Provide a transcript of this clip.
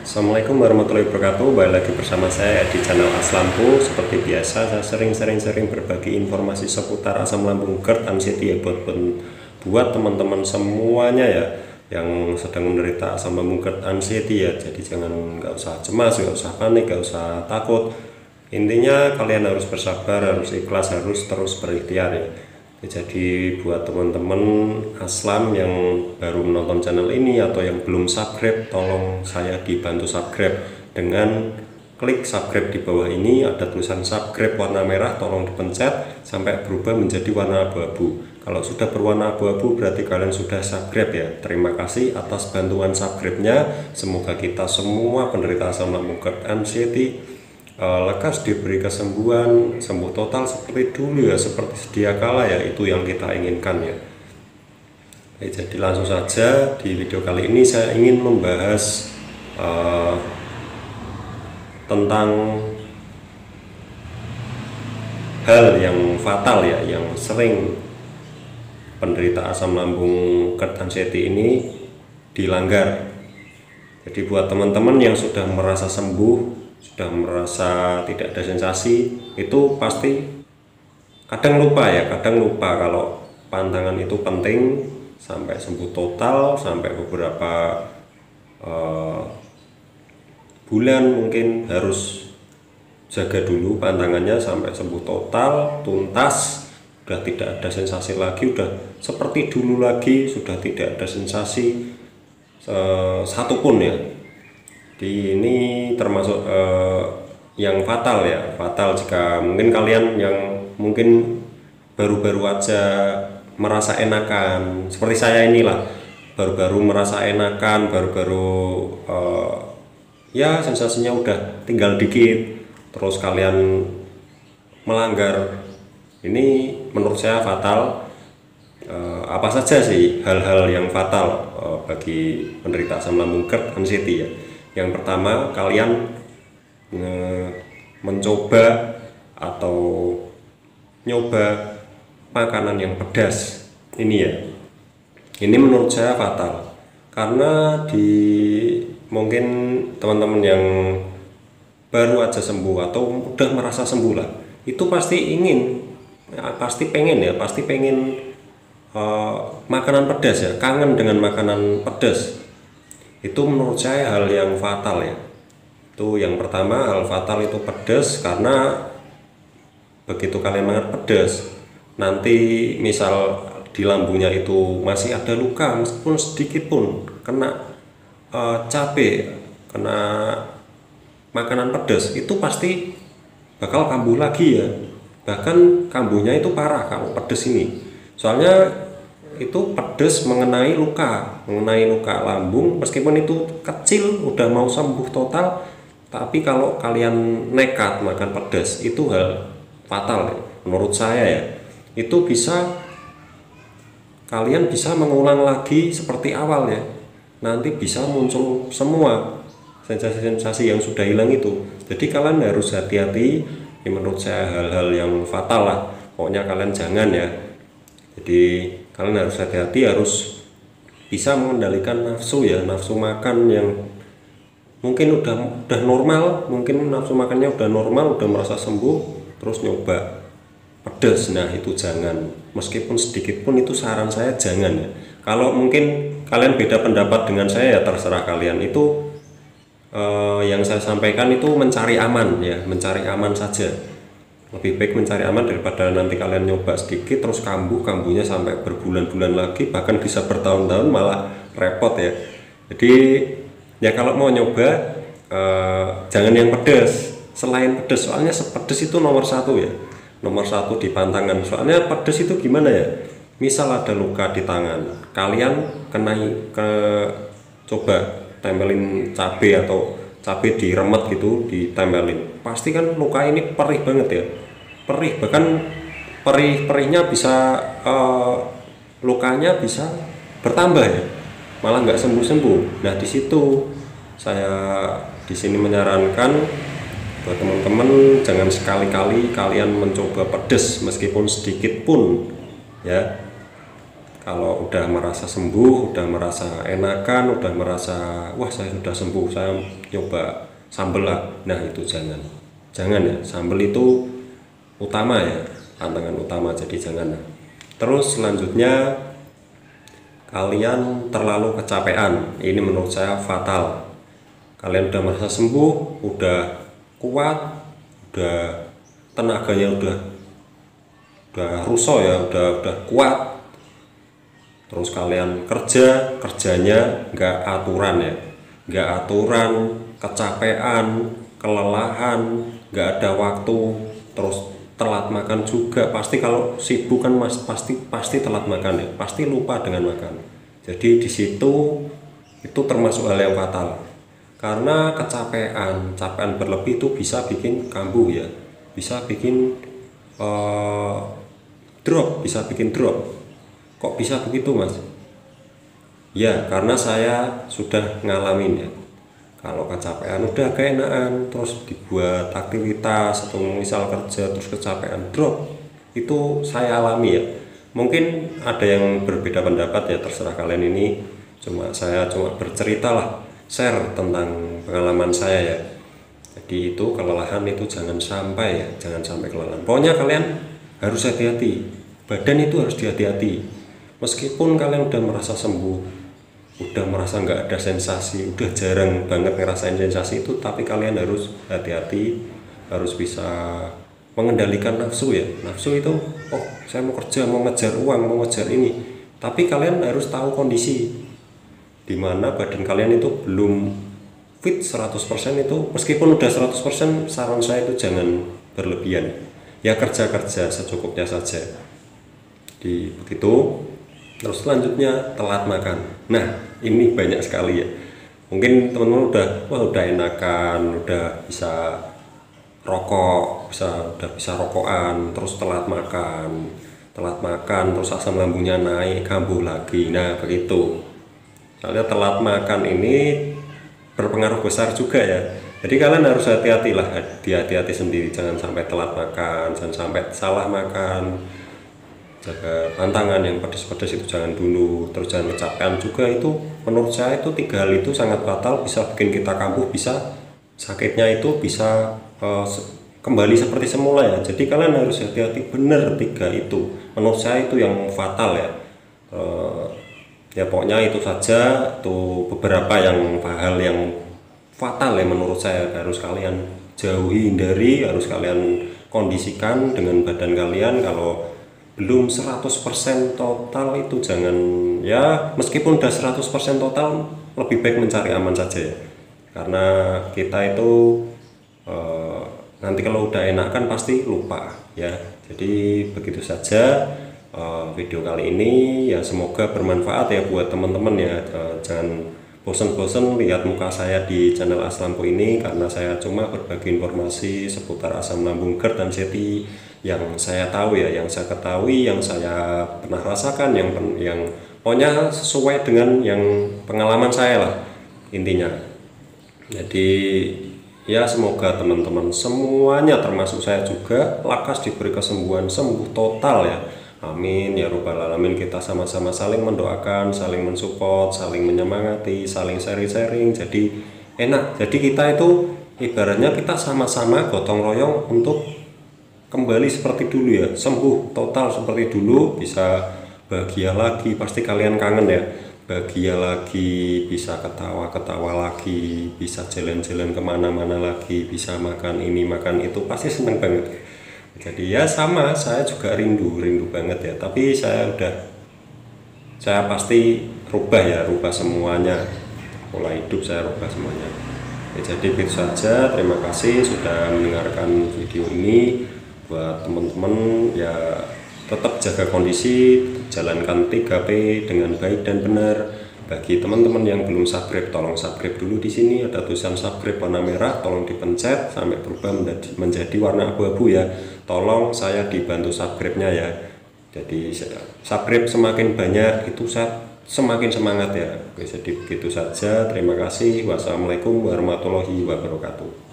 Assalamualaikum warahmatullahi wabarakatuh. Balik lagi bersama saya di channel Aslampu. Seperti biasa, saya sering berbagi informasi seputar asam lambung GERD anxiety ya buat teman-teman semuanya ya yang sedang menderita asam lambung GERD anxiety ya. Jadi nggak usah cemas, nggak usah panik, nggak usah takut. Intinya kalian harus bersabar, harus ikhlas, harus terus berikhtiar ya. Jadi buat teman-teman Aslam yang baru menonton channel ini atau yang belum subscribe, tolong saya dibantu subscribe dengan klik subscribe di bawah ini. Ada tulisan subscribe warna merah, tolong dipencet sampai berubah menjadi warna abu-abu. Kalau sudah berwarna abu-abu berarti kalian sudah subscribe ya. Terima kasih atas bantuan subscribe-nya. Semoga kita semua penderita asam lambung GERD anxiety lekas diberi kesembuhan, sembuh total seperti dulu ya, seperti sedia kala ya, itu yang kita inginkan ya. Jadi langsung saja di video kali ini saya ingin membahas tentang hal yang fatal ya, yang sering penderita asam lambung GERD anxiety ini dilanggar. Jadi buat teman-teman yang sudah merasa sembuh, sudah merasa tidak ada sensasi, itu pasti kadang lupa kalau pantangan itu penting sampai sembuh total, sampai beberapa bulan mungkin harus jaga dulu pantangannya sampai sembuh total, tuntas, sudah tidak ada sensasi lagi, sudah seperti dulu lagi, sudah tidak ada sensasi satupun ya. Ini termasuk yang fatal ya, fatal jika mungkin kalian yang mungkin baru-baru aja merasa enakan seperti saya inilah, baru-baru merasa enakan, ya sensasinya udah tinggal dikit, terus kalian melanggar. Ini menurut saya fatal. Apa saja sih hal-hal yang fatal bagi penderita asam lambung GERD anxiety ya. Yang pertama, kalian mencoba atau nyoba makanan yang pedas. Ini ya, ini menurut saya fatal, karena mungkin teman-teman yang baru aja sembuh atau udah merasa sembuh lah, itu pasti pengen makanan pedas ya, kangen dengan makanan pedas. Itu menurut saya hal yang fatal ya. Itu yang pertama, hal fatal itu pedas, karena begitu kalian makan pedas, nanti misal di lambungnya itu masih ada luka, meskipun sedikit pun kena cabai, kena makanan pedas, itu pasti bakal kambuh lagi ya. Bahkan kambuhnya itu parah kalau pedas ini. Soalnya itu pedas mengenai luka lambung, meskipun itu kecil udah mau sembuh total, tapi kalau kalian nekat makan pedas itu hal fatal ya. Menurut saya ya, itu kalian bisa mengulang lagi seperti awal ya, nanti bisa muncul semua sensasi-sensasi yang sudah hilang itu. Jadi kalian harus hati-hati ya, menurut saya hal-hal yang fatal lah, pokoknya kalian jangan ya. Jadi kalian harus hati-hati, harus bisa mengendalikan nafsu ya, nafsu makan yang mungkin udah normal, mungkin nafsu makannya udah normal, udah merasa sembuh, terus nyoba pedas. Nah itu jangan, meskipun sedikit pun, itu saran saya jangan ya. Kalau mungkin kalian beda pendapat dengan saya ya terserah kalian. Itu yang saya sampaikan itu mencari aman ya, mencari aman saja. Lebih baik mencari aman daripada nanti kalian nyoba sedikit terus kambuhnya sampai berbulan-bulan lagi, bahkan bisa bertahun-tahun, malah repot ya. Jadi ya kalau mau nyoba jangan yang pedas, selain pedas, soalnya pedas itu nomor satu ya, nomor satu di pantangan. Soalnya pedas itu gimana ya, misal ada luka di tangan, kalian coba tempelin cabai atau cabai diremet gitu, ditempelin, pasti kan luka ini perih banget ya, perih, bahkan perihnya bisa lukanya bisa bertambah ya, malah nggak sembuh-sembuh. Nah di situ saya di sini menyarankan buat teman-teman, jangan sekali-kali kalian mencoba pedas meskipun sedikit pun ya, Kalau udah merasa sembuh, udah merasa enakan, udah merasa wah saya sudah sembuh, saya nyoba sambel lah. Nah itu jangan ya, sambel itu utama ya, tantangan utama, jadi jangan. Terus selanjutnya kalian terlalu kecapean, ini menurut saya fatal. Kalian udah merasa sembuh, udah kuat, udah tenaganya udah rusuh ya, udah kuat, terus kalian kerjanya nggak aturan ya, nggak aturan, kecapean, kelelahan, nggak ada waktu, terus telat makan juga. Pasti kalau sibuk kan mas pasti telat makan ya, pasti lupa dengan makan. Jadi di situ itu termasuk hal yang fatal, karena capean berlebih itu bisa bikin kambuh ya, bisa bikin drop. Kok bisa begitu mas? Ya karena saya sudah ngalamin ya. Kalau kecapean udah keenaan, terus dibuat aktivitas atau misal kerja terus kecapean drop, itu saya alami ya. Mungkin ada yang berbeda pendapat ya, terserah kalian. Ini saya cuma bercerita lah, share tentang pengalaman saya ya. Jadi itu kelelahan itu jangan sampai kelelahan. Pokoknya kalian harus hati-hati, badan itu harus dihati-hati. Meskipun kalian udah merasa sembuh, udah merasa nggak ada sensasi, udah jarang banget ngerasain sensasi itu, tapi kalian harus hati-hati, harus bisa mengendalikan nafsu ya. Nafsu itu, oh saya mau kerja, mau ngejar uang, mau ngejar ini, tapi kalian harus tahu kondisi dimana badan kalian itu belum fit 100%. Itu meskipun udah 100%, saran saya itu jangan berlebihan ya, kerja secukupnya saja. Di begitu. Terus selanjutnya telat makan. Nah ini banyak sekali ya, mungkin teman-teman udah enakan, udah bisa rokok, udah bisa rokokan, terus telat makan, terus asam lambungnya naik, kambuh lagi. Nah begitu, soalnya telat makan ini berpengaruh besar juga ya. Jadi kalian harus hati-hati lah, hati-hati sendiri, jangan sampai telat makan, jangan sampai salah makan. Jaga pantangan, yang pedas-pedas itu jangan dulu, terus jangan kecapean juga. Itu menurut saya itu 3 hal itu sangat fatal, bisa bikin kita kambuh, bisa sakitnya itu bisa kembali seperti semula ya. Jadi kalian harus hati-hati, bener 3 itu menurut saya itu yang fatal ya. Ya pokoknya itu saja, itu beberapa hal yang fatal ya menurut saya, harus kalian jauhi, hindari, harus kalian kondisikan dengan badan kalian. Kalau belum 100% total itu jangan ya, meskipun udah 100% total lebih baik mencari aman saja ya, karena kita itu nanti kalau udah enak kan pasti lupa ya. Jadi begitu saja video kali ini ya, semoga bermanfaat ya buat teman-teman ya. Jangan bosan-bosan lihat muka saya di channel Aslampo ini, karena saya cuma berbagi informasi seputar asam lambung GERD dan SETI yang saya tahu ya, yang saya ketahui, yang saya pernah rasakan, yang pokoknya sesuai dengan yang pengalaman saya lah intinya. Jadi ya semoga teman-teman semuanya termasuk saya juga lekas diberi kesembuhan, sembuh total ya. Amin ya robbal alamin. Kita sama-sama saling mendoakan, saling mensupport, saling menyemangati, saling sharing-sharing. Jadi enak. Jadi kita itu ibaratnya kita sama-sama gotong royong untuk kembali seperti dulu ya, sembuh total seperti dulu, bisa bahagia lagi. Pasti kalian kangen ya, bahagia lagi, bisa ketawa-ketawa lagi, bisa jalan-jalan kemana-mana lagi, bisa makan ini makan itu, pasti seneng banget. Jadi ya sama, saya juga rindu banget ya, tapi saya pasti rubah semuanya, pola hidup saya rubah semuanya ya. Jadi itu saja, terima kasih sudah mendengarkan video ini. Buat teman-teman ya, tetap jaga kondisi, jalankan 3P dengan baik dan benar. Bagi teman-teman yang belum subscribe, tolong subscribe dulu. Di sini ada tulisan subscribe warna merah, tolong dipencet sampai berubah menjadi warna abu-abu ya. Tolong saya dibantu subscribe-nya ya. Jadi subscribe semakin banyak itu saya semakin semangat ya. Oke, jadi begitu saja. Terima kasih. Wassalamualaikum warahmatullahi wabarakatuh.